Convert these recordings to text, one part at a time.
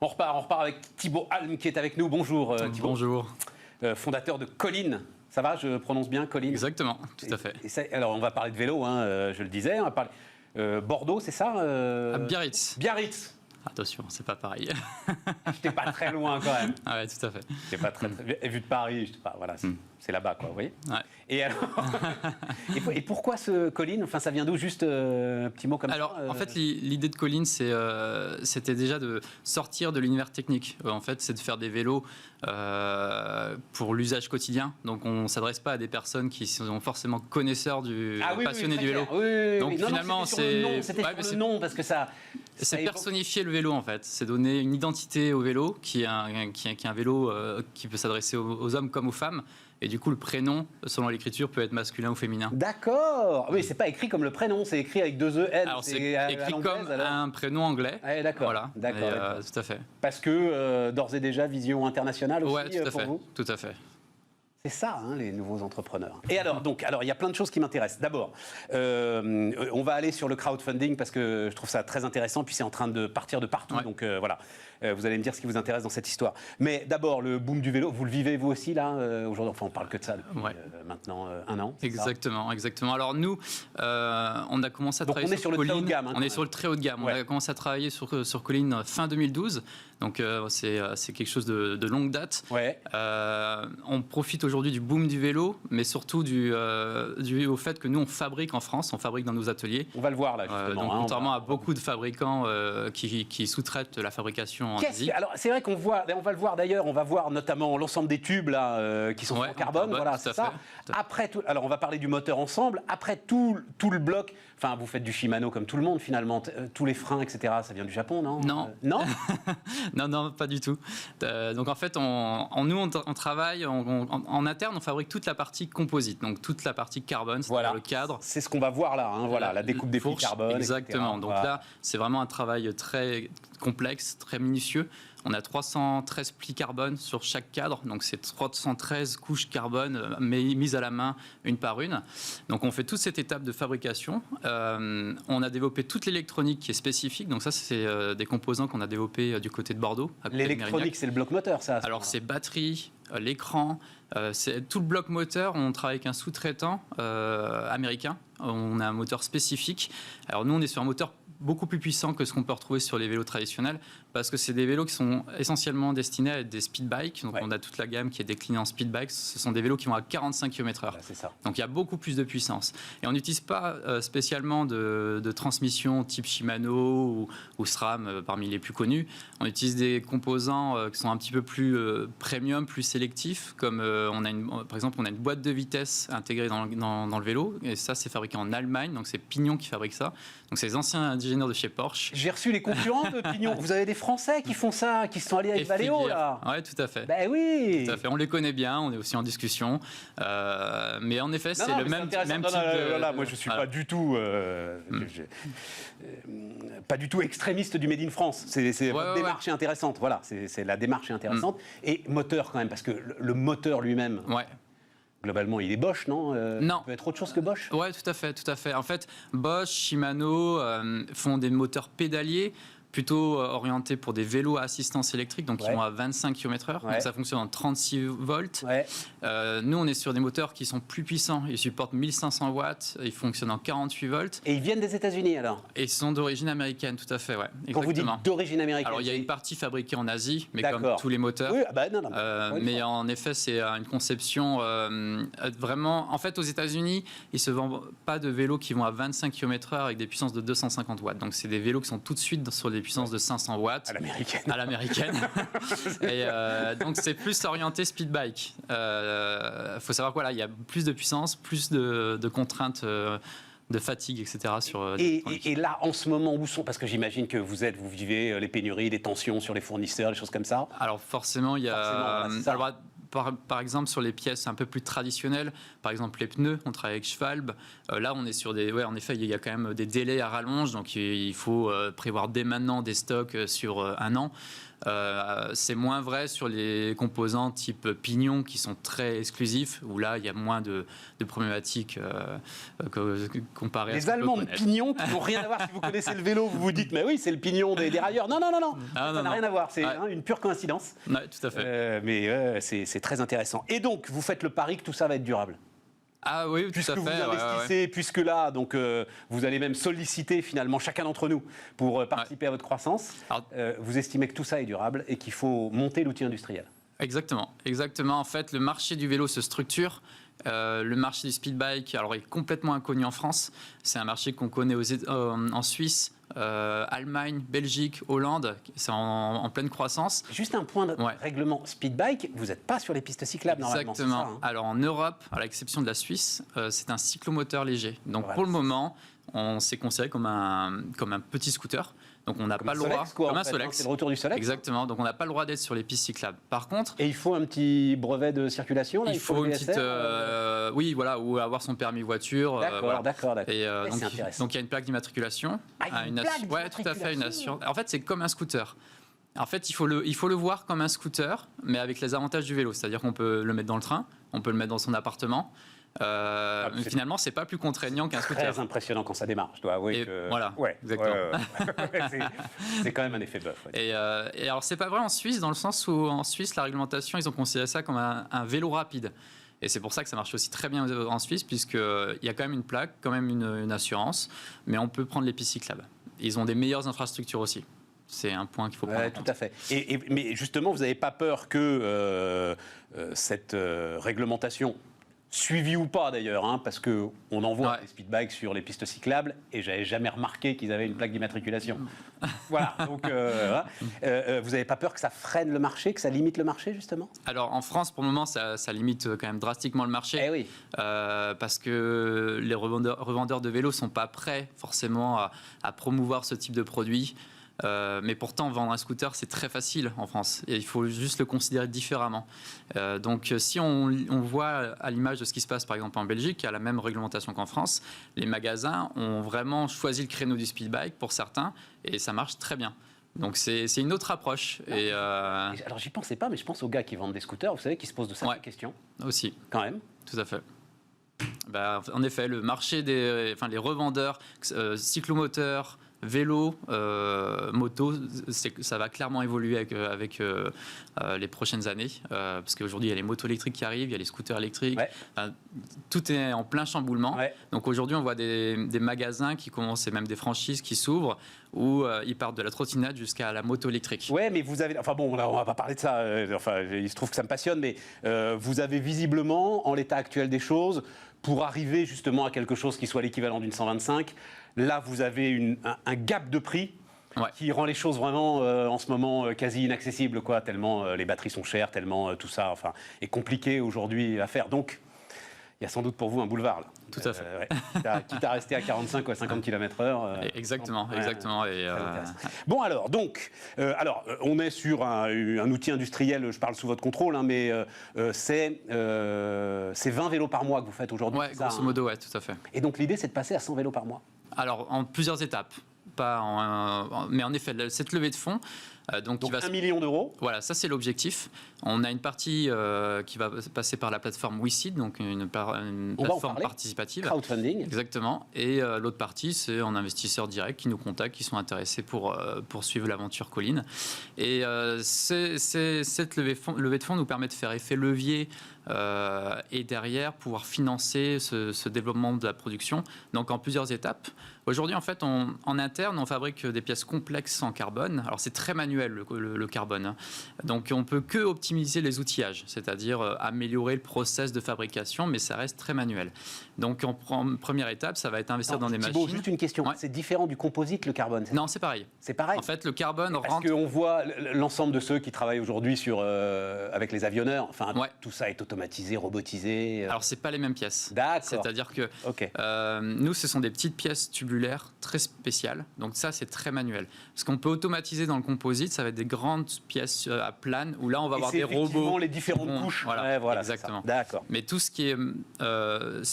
On repart avec Thibaut Alm qui est avec nous. Bonjour Thibaut. Bonjour. Fondateur de Collin. Ça va, je prononce bien Collin? Exactement, tout à fait. Alors on va parler de vélo, je le disais. On va parler Bordeaux, c'est ça À Biarritz. Biarritz. Attention, c'est pas pareil. J'étais pas très loin quand même. Ah ouais, tout à fait. J'étais pas très vu de Paris, voilà, c'est là-bas quoi, vous voyez. Ouais. Et alors, et pourquoi ce Collin? Enfin, ça vient d'où? Juste un petit mot comme ça. Alors, en fait, l'idée de Collin, c'était déjà de sortir de l'univers technique. En fait, c'est de faire des vélos pour l'usage quotidien. Donc, on ne s'adresse pas à des personnes qui sont forcément connaisseurs passionnés du vélo. Oui, donc, finalement, c'était sur le nom parce que ça. C'est personnifier le vélo en fait, c'est donner une identité au vélo qui est un vélo qui peut s'adresser aux hommes comme aux femmes. Et du coup, le prénom, selon l'écriture, peut être masculin ou féminin. D'accord. Oui, c'est pas écrit comme le prénom, c'est écrit avec 2 E, N. Alors, c'est écrit comme un prénom anglais. Ah, d'accord. Voilà. D'accord. Tout à fait. Parce que, d'ores et déjà, vision internationale aussi ouais, tout à pour fait. vous? Tout à fait. C'est ça, les nouveaux entrepreneurs. Et alors, il y a plein de choses qui m'intéressent. D'abord, on va aller sur le crowdfunding parce que je trouve ça très intéressant. Puis c'est en train de partir de partout. Ouais. Donc voilà, vous allez me dire ce qui vous intéresse dans cette histoire. Mais d'abord, le boom du vélo, vous le vivez vous aussi là aujourd'hui? Enfin, on parle que de ça depuis maintenant 1 an. Exactement, exactement. Alors nous, on a commencé à travailler sur Collin. Très haut de gamme. On est sur le très haut de gamme. Ouais. On a commencé à travailler sur Collin fin 2012. Donc c'est quelque chose de longue date. Ouais. On profite aujourd'hui du boom du vélo, mais surtout dû au fait que nous on fabrique en France, on fabrique dans nos ateliers. On va le voir là justement. Donc contrairement à beaucoup de fabricants qui sous-traitent la fabrication en Asie. Alors c'est vrai qu'on voit, on va le voir d'ailleurs, on va voir notamment l'ensemble des tubes là qui sont en carbone, voilà, c'est ça. Après tout, alors on va parler du moteur ensemble. Après tout le bloc. Enfin, vous faites du Shimano comme tout le monde finalement. Tous les freins, etc. Ça vient du Japon, non? Non. Non. Non, pas du tout. Donc en fait, on travaille en interne, on fabrique toute la partie composite, donc toute la partie carbone, c'est-à-dire le cadre. C'est ce qu'on va voir là, voilà, la découpe des plis carbone. Exactement. Etc. Donc là, c'est vraiment un travail très complexe, très minutieux. On a 313 plis carbone sur chaque cadre, donc c'est 313 couches carbone mises à la main une par une. Donc on fait toute cette étape de fabrication. On a développé toute l'électronique qui est spécifique, donc ça c'est des composants qu'on a développés du côté de Bordeaux. L'électronique, c'est le bloc moteur, ça? Alors c'est batterie, l'écran, c'est tout le bloc moteur. On travaille avec un sous-traitant américain. On a un moteur spécifique. Alors nous on est sur un moteur beaucoup plus puissant que ce qu'on peut retrouver sur les vélos traditionnels parce que c'est des vélos qui sont essentiellement destinés à être des speed bikes. Donc on a toute la gamme qui est déclinée en speed bikes. Ce sont des vélos qui vont à 45 km/h. C'est ça. Donc il y a beaucoup plus de puissance. Et on n'utilise pas spécialement de transmission type Shimano ou SRAM parmi les plus connus. On utilise des composants qui sont un petit peu plus premium, plus sélectifs, comme par exemple on a une boîte de vitesse intégrée dans le vélo. Et ça c'est fabriqué en Allemagne. Donc c'est Pignon qui fabrique ça. Donc c'est les anciens ingénieurs de chez Porsche. J'ai reçu les concurrents de Pignon. Vous avez des Français qui font ça, qui se sont alliés avec Valeo là. Oui, tout à fait. Ben oui. Tout à fait. On les connaît bien, on est aussi en discussion. Mais en effet, c'est le même type de... Moi, je suis pas du tout, pas du tout extrémiste du Made in France. C'est votre démarche est intéressante. Voilà, c'est la démarche est intéressante. Et moteur quand même, parce que le moteur lui-même. Ouais. Globalement, il est Bosch, non? Non. Ça peut être autre chose que Bosch? Oui, tout à fait, tout à fait. En fait, Bosch, Shimano font des moteurs pédaliers plutôt orientés pour des vélos à assistance électrique, donc qui vont à 25 km/h. Donc ça fonctionne en 36 volts. Nous, on est sur des moteurs qui sont plus puissants. Ils supportent 1500 watts. Ils fonctionnent en 48 volts. Et ils viennent des États-Unis alors? Et ils sont d'origine américaine, tout à fait, ouais. Quand vous dites d'origine américaine? Alors, il y a une partie fabriquée en Asie, mais comme tous les moteurs. Oui, non. Mais en effet, c'est une conception vraiment... En fait, aux États-Unis, ils ne se vendent pas de vélos qui vont à 25 km/h avec des puissances de 250 watts. Donc, c'est des vélos qui sont tout de suite sur des puissances de 500 watts. À l'américaine. Et donc, c'est plus orienté speed bike. Il faut savoir qu'il y a plus de puissance, plus de contraintes de fatigue, etc. Et là, en ce moment, où sont... Parce que j'imagine que vous vivez les pénuries, les tensions sur les fournisseurs, les choses comme ça. Alors forcément, il y a... par exemple, sur les pièces un peu plus traditionnelles, par exemple les pneus, on travaille avec Schwalbe. Là, on est sur en effet, il y a quand même des délais à rallonge, donc il faut prévoir dès maintenant des stocks sur un an. C'est moins vrai sur les composants type pignon qui sont très exclusifs, où là il y a moins de problématiques comparé à les Allemands de pignon qui n'ont rien à voir. Si vous connaissez le vélo, vous vous dites mais oui, c'est le pignon des railleurs. Non, ça n'a rien à voir. C'est une pure coïncidence. Ouais, tout à fait. Mais c'est très intéressant. Et donc vous faites le pari que tout ça va être durable. Ah oui, tout à fait. Puisque vous investissez, puisque là, donc, vous allez même solliciter finalement chacun d'entre nous pour participer à votre croissance, vous estimez que tout ça est durable et qu'il faut monter l'outil industriel. Exactement. En fait, le marché du vélo se structure. Le marché du speedbike, alors, est complètement inconnu en France. C'est un marché qu'on connaît en Suisse, Allemagne, Belgique, Hollande. C'est en pleine croissance. Juste un point de règlement speedbike, vous n'êtes pas sur les pistes cyclables normalement. Exactement. C'est ça, hein. Alors en Europe, à l'exception de la Suisse, c'est un cyclomoteur léger. Donc pour le moment, on s'est considéré comme un petit scooter. Donc on n'a pas le droit, comme un Solex. C'est le retour du Solex. Exactement. Donc on n'a pas le droit d'être sur les pistes cyclables. Par contre, et il faut un petit brevet de circulation. Là, il faut une petite, oui, voilà, ou avoir son permis voiture. D'accord. Et donc il y a une plaque d'immatriculation. Ouais, tout à fait, une assurance. En fait, c'est comme un scooter. En fait, il faut le voir comme un scooter, mais avec les avantages du vélo. C'est-à-dire qu'on peut le mettre dans le train, on peut le mettre dans son appartement. Finalement, c'est pas plus contraignant qu'un scooter. Très impressionnant quand ça démarre, je dois avouer que... Voilà, exactement. C'est quand même un effet bœuf. Et alors, c'est pas vrai en Suisse, dans le sens où en Suisse, la réglementation, ils ont considéré ça comme un vélo rapide. Et c'est pour ça que ça marche aussi très bien en Suisse, puisqu'il y a quand même une plaque, quand même une assurance, mais on peut prendre les pistes cyclables. Ils ont des meilleures infrastructures aussi. C'est un point qu'il faut prendre en compte. Tout à fait. Mais justement, vous n'avez pas peur que cette réglementation, suivie ou pas d'ailleurs, hein, parce qu'on envoie des speedbikes sur les pistes cyclables et j'avais jamais remarqué qu'ils avaient une plaque d'immatriculation. Voilà, donc vous n'avez pas peur que ça freine le marché, que ça limite le marché justement ? Alors en France, pour le moment, ça limite quand même drastiquement le marché. Eh oui. Parce que les revendeurs de vélos ne sont pas prêts forcément à promouvoir ce type de produit. Mais pourtant, vendre un scooter, c'est très facile en France. Et il faut juste le considérer différemment. Donc, si on voit à l'image de ce qui se passe, par exemple, en Belgique, qui a la même réglementation qu'en France, les magasins ont vraiment choisi le créneau du speedbike pour certains, et ça marche très bien. Donc, c'est une autre approche. Alors, j'y pensais pas, mais je pense aux gars qui vendent des scooters, vous savez, qui se posent de certaines questions. Aussi. Quand même. Tout à fait. En effet, le marché les revendeurs, cyclomoteurs, vélo, moto, ça va clairement évoluer avec les prochaines années. Parce qu'aujourd'hui, il y a les motos électriques qui arrivent, il y a les scooters électriques. Tout est en plein chamboulement. Donc aujourd'hui, on voit des magasins qui commencent, et même des franchises qui s'ouvrent, où ils partent de la trottinette jusqu'à la moto électrique. Ouais, mais vous avez... Enfin bon, là, on va pas parler de ça. Il se trouve que ça me passionne, mais vous avez visiblement, en l'état actuel des choses, pour arriver justement à quelque chose qui soit l'équivalent d'une 125, là, vous avez un gap de prix qui rend les choses vraiment, en ce moment, quasi inaccessibles, quoi, tellement les batteries sont chères, tellement tout ça est compliqué aujourd'hui à faire. Donc, il y a sans doute pour vous un boulevard, là. Tout à fait. Quitte à rester à 45 ou à 50 km/h. Exactement. Bon, alors, donc, on est sur un outil industriel, je parle sous votre contrôle, hein, mais c'est 20 vélos par mois que vous faites aujourd'hui. Oui, grosso modo, tout à fait. Et donc, l'idée, c'est de passer à 100 vélos par mois. Alors, en plusieurs étapes. Mais en effet, cette levée de fonds... Donc 1 million d'euros. Voilà, ça c'est l'objectif. On a une partie qui va passer par la plateforme WeSeed, donc une plateforme participative. Crowdfunding. Exactement. Et l'autre partie, c'est en investisseurs directs qui nous contactent, qui sont intéressés pour poursuivre l'aventure Colline. Et cette levée de fonds nous permet de faire effet levier et derrière pouvoir financer ce développement de la production, donc en plusieurs étapes. Aujourd'hui, en fait, en interne, on fabrique des pièces complexes en carbone. Alors, c'est très manuel, le carbone. Hein. Donc, on ne peut que optimiser les outillages, c'est-à-dire améliorer le process de fabrication, mais ça reste très manuel. Donc, en première étape, ça va être investir dans des machines. Juste une question. C'est différent du composite, le carbone? Non, c'est pareil. C'est pareil. En fait, le carbone rentre... Parce qu'on voit l'ensemble de ceux qui travaillent aujourd'hui avec les avionneurs. Enfin, tout ça est automatisé, robotisé. Alors, ce n'est pas les mêmes pièces. D'accord. C'est-à-dire que nous, ce sont des petites pièces tubulaires très spéciales. Donc ça, c'est très manuel. Ce qu'on peut automatiser dans le composite, composite, ça va être des grandes pièces à plane où là, on va avoir des effectivement robots. les différentes couches. Voilà, Ouais, voilà, exactement. D'accord. Mais tout ce qui est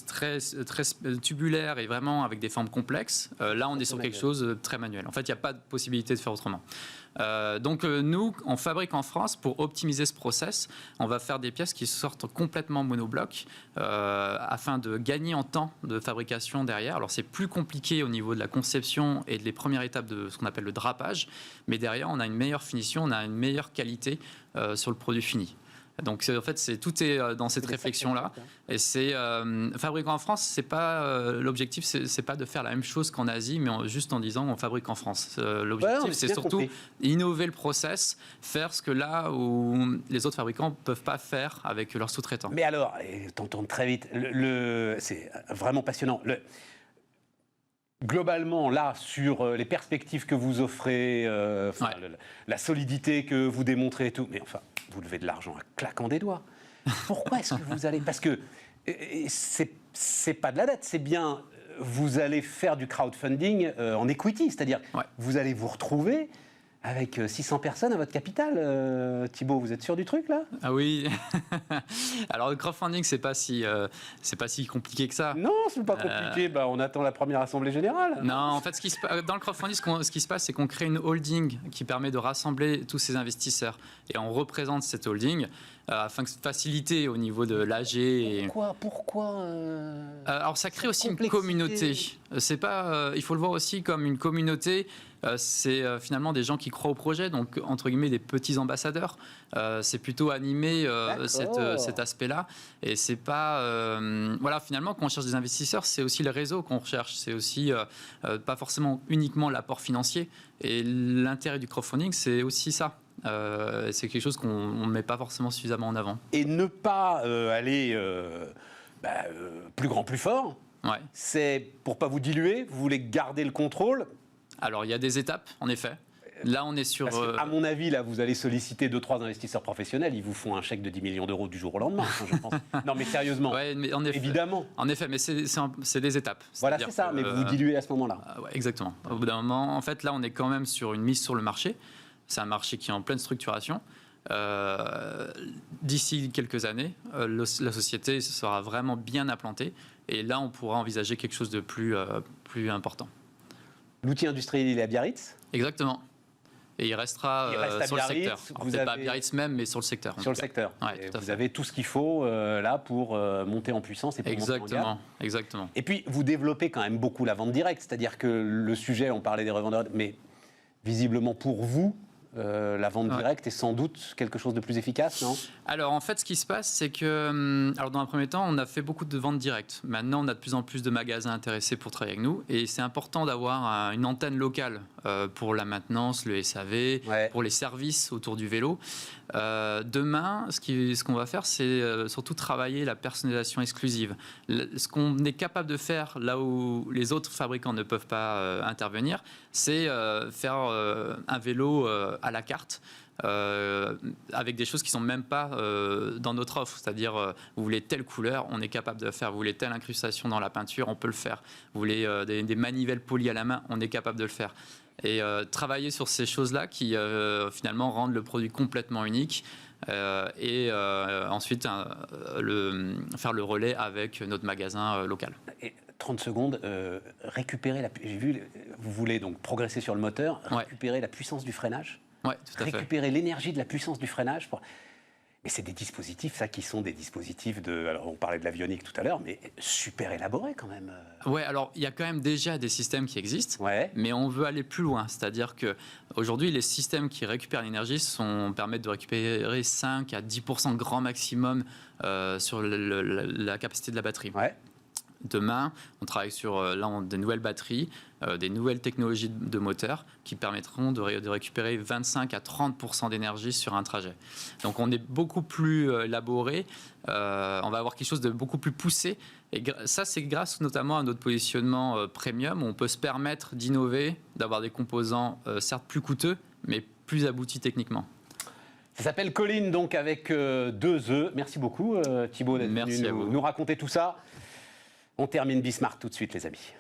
très tubulaire et vraiment avec des formes complexes, là, on est sur quelque chose de très manuel. En fait, il n'y a pas de possibilité de faire autrement. Donc nous, on fabrique en France pour optimiser ce process. On va faire des pièces qui sortent complètement monobloc afin de gagner en temps de fabrication derrière. Alors c'est plus compliqué au niveau de la conception et des premières étapes de ce qu'on appelle le drapage, mais derrière on a une meilleure finition, on a une meilleure qualité sur le produit fini. Donc en fait, tout est dans cette réflexion-là. Et c'est fabriquer en France, c'est pas l'objectif, c'est pas de faire la même chose qu'en Asie, mais juste en disant on fabrique en France. L'objectif, c'est surtout innover le process, faire ce que là où les autres fabricants peuvent pas faire avec leurs sous-traitants. Mais alors, t'en tournes très vite. C'est vraiment passionnant. Globalement, là, sur les perspectives que vous offrez, la solidité que vous démontrez et tout, mais enfin, vous levez de l'argent en claquant des doigts. Pourquoi est-ce que vous allez... Parce que c'est pas de la dette, c'est bien, vous allez faire du crowdfunding en equity, c'est-à-dire vous allez vous retrouver avec 600 personnes à votre capital. Thibaut, vous êtes sûr du truc, là? Ah oui. Alors, le crowdfunding, c'est pas si compliqué que ça. Non, c'est pas compliqué. On attend la première assemblée générale. Non, en fait, dans le crowdfunding, ce qui se passe, c'est qu'on crée une holding qui permet de rassembler tous ces investisseurs. Et on représente cette holding afin de faciliter au niveau de l'AG. Pourquoi Alors, ça crée aussi une communauté. C'est pas, il faut le voir aussi comme une communauté. C'est finalement des gens qui croient au projet, donc entre guillemets des petits ambassadeurs. C'est plutôt animé cet aspect-là. Et c'est pas, voilà, finalement, quand on cherche des investisseurs, c'est aussi le réseau qu'on recherche. C'est aussi pas forcément uniquement l'apport financier. Et l'intérêt du crowdfunding, c'est aussi ça. C'est quelque chose qu'on ne met pas forcément suffisamment en avant. Et ne pas aller plus grand, plus fort. C'est pour pas vous diluer. Vous voulez garder le contrôle. Alors, il y a des étapes, en effet. Là, on est sur... Parce que, à mon avis, là, vous allez solliciter 2-3 investisseurs professionnels. Ils vous font un chèque de 10 millions d'euros du jour au lendemain, je pense. Non, mais sérieusement, mais en effet, évidemment. En effet, mais c'est des étapes. Voilà, c'est ça, mais vous vous diluez à ce moment-là. Exactement. Au bout d'un moment, en fait, là, on est quand même sur une mise sur le marché. C'est un marché qui est en pleine structuration. D'ici quelques années, la société sera vraiment bien implantée. Et là, on pourra envisager quelque chose de plus important. L'outil industriel, il est à Biarritz? Exactement. Et il restera sur le secteur. Peut-être pas à Biarritz même, mais sur le secteur. Sur le secteur. Ouais, vous avez tout ce qu'il faut là pour monter en puissance et pour monter en gamme. Exactement. Et puis, vous développez quand même beaucoup la vente directe. C'est-à-dire que le sujet, on parlait des revendeurs, mais visiblement pour vous, la vente directe est sans doute quelque chose de plus efficace, non? Alors, en fait, ce qui se passe, c'est que, alors, dans un premier temps, on a fait beaucoup de ventes directes. Maintenant, on a de plus en plus de magasins intéressés pour travailler avec nous. Et c'est important d'avoir une antenne locale pour la maintenance, le SAV, pour les services autour du vélo. Demain, ce qu'on va faire, c'est surtout travailler la personnalisation exclusive. Ce qu'on est capable de faire là où les autres fabricants ne peuvent pas intervenir, c'est faire un vélo à la carte. Avec des choses qui ne sont même pas dans notre offre. C'est-à-dire, vous voulez telle couleur, on est capable de le faire. Vous voulez telle incrustation dans la peinture, on peut le faire. Vous voulez des manivelles polies à la main, on est capable de le faire. Et travailler sur ces choses-là qui, finalement, rendent le produit complètement unique. Et ensuite, faire le relais avec notre magasin local. Et 30 secondes, récupérer j'ai vu, vous voulez donc progresser sur le moteur, récupérer la puissance du freinage. Oui, tout à fait. Récupérer l'énergie de la puissance du freinage. Et c'est des dispositifs, ça, qui sont des dispositifs de... Alors, on parlait de l'avionique tout à l'heure, mais super élaborés quand même. Oui, alors, il y a quand même déjà des systèmes qui existent, mais on veut aller plus loin. C'est-à-dire qu'aujourd'hui, les systèmes qui récupèrent l'énergie permettent de récupérer 5 à 10% grand maximum sur la capacité de la batterie. Demain, on travaille sur des nouvelles batteries, des nouvelles technologies de moteurs qui permettront de récupérer 25 à 30% d'énergie sur un trajet. Donc on est beaucoup plus élaboré, on va avoir quelque chose de beaucoup plus poussé. Et ça, c'est grâce notamment à notre positionnement premium, où on peut se permettre d'innover, d'avoir des composants certes plus coûteux, mais plus aboutis techniquement. Ça s'appelle Colline, donc avec 2 E. Merci beaucoup Thibaut d'être venu nous raconter tout ça. On termine Bismart tout de suite, les amis.